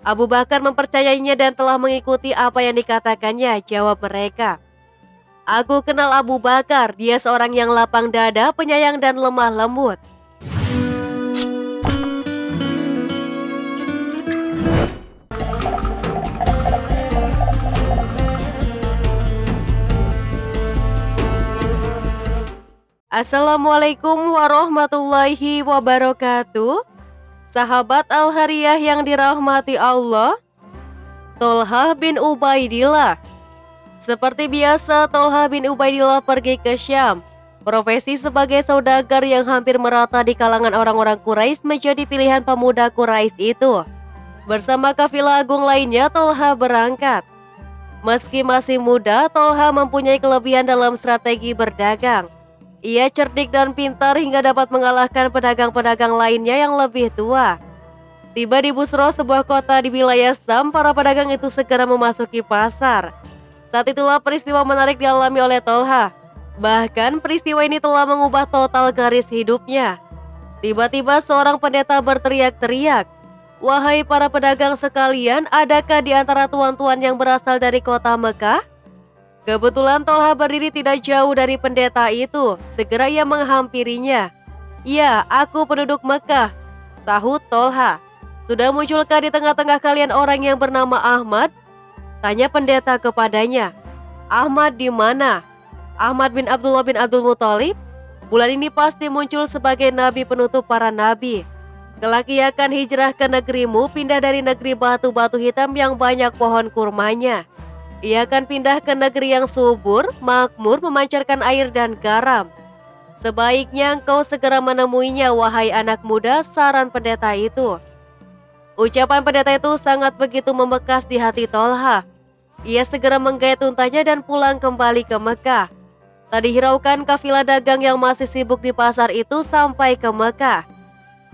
Abu Bakar mempercayainya dan telah mengikuti apa yang dikatakannya, jawab mereka. Aku kenal Abu Bakar, dia seorang yang lapang dada, penyayang dan lemah lembut. Assalamualaikum warahmatullahi wabarakatuh. Sahabat Al-Hariyah yang dirahmati Allah, Tolha bin Ubaidillah. Seperti biasa, Tolha bin Ubaidillah pergi ke Syam. Profesi sebagai saudagar yang hampir merata di kalangan orang-orang Quraisy menjadi pilihan pemuda Quraisy itu. Bersama kafilah agung lainnya, Tolha berangkat. Meski masih muda, Tolha mempunyai kelebihan dalam strategi berdagang. Ia cerdik dan pintar hingga dapat mengalahkan pedagang-pedagang lainnya yang lebih tua. Tiba di Busro, sebuah kota di wilayah Syam, para pedagang itu segera memasuki pasar. Saat itulah peristiwa menarik dialami oleh Tolha. Bahkan peristiwa ini telah mengubah total garis hidupnya. Tiba-tiba seorang pendeta berteriak-teriak, "Wahai para pedagang sekalian, adakah di antara tuan-tuan yang berasal dari kota Mekah?" Kebetulan Tolha berdiri tidak jauh dari pendeta itu. Segera ia menghampirinya. "Ya, aku penduduk Mekah," sahut Tolha. "Sudah munculkah di tengah-tengah kalian orang yang bernama Ahmad?" tanya pendeta kepadanya. "Ahmad di mana?" "Ahmad bin Abdullah bin Abdul Muthalib. Bulan ini pasti muncul sebagai nabi penutup para nabi. Kelak ia akan hijrah ke negerimu, pindah dari negeri batu-batu hitam yang banyak pohon kurmanya. Ia akan pindah ke negeri yang subur, makmur, memancarkan air dan garam. Sebaiknya engkau segera menemuinya, wahai anak muda," saran pendeta itu. Ucapan pendeta itu sangat begitu membekas di hati Tolha. Ia segera menggait untanya dan pulang kembali ke Mekah. Tak dihiraukan kafilah dagang yang masih sibuk di pasar itu sampai ke Mekah.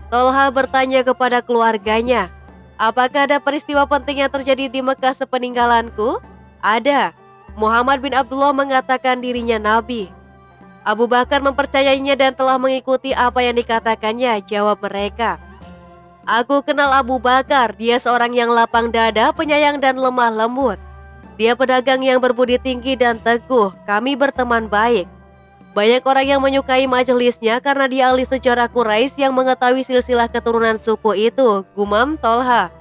Tolha bertanya kepada keluarganya, "Apakah ada peristiwa penting yang terjadi di Mekah sepeninggalanku?" "Ada." Muhammad bin Abdullah mengatakan dirinya nabi. Abu Bakar mempercayainya dan telah mengikuti apa yang dikatakannya, jawab mereka. "Aku kenal Abu Bakar, dia seorang yang lapang dada, penyayang dan lemah lembut. Dia pedagang yang berbudi tinggi dan teguh, kami berteman baik. Banyak orang yang menyukai majelisnya karena dia ahli sejarah Quraisy yang mengetahui silsilah keturunan suku itu," gumam Tolha.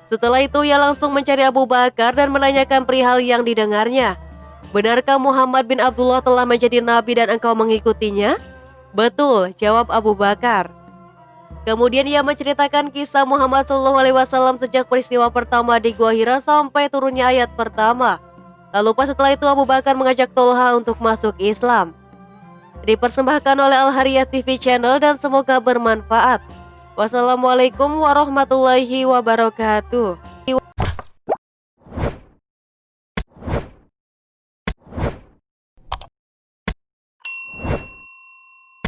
Setelah itu ia langsung mencari Abu Bakar dan menanyakan perihal yang didengarnya. "Benarkah Muhammad bin Abdullah telah menjadi nabi dan engkau mengikutinya?" "Betul," jawab Abu Bakar. Kemudian ia menceritakan kisah Muhammad SAW sejak peristiwa pertama di Gua Hira sampai turunnya ayat pertama. Tak lupa setelah itu Abu Bakar mengajak Tolha untuk masuk Islam. Dipersembahkan oleh Al-Hariyah TV Channel dan semoga bermanfaat. Wassalamualaikum warahmatullahi wabarakatuh.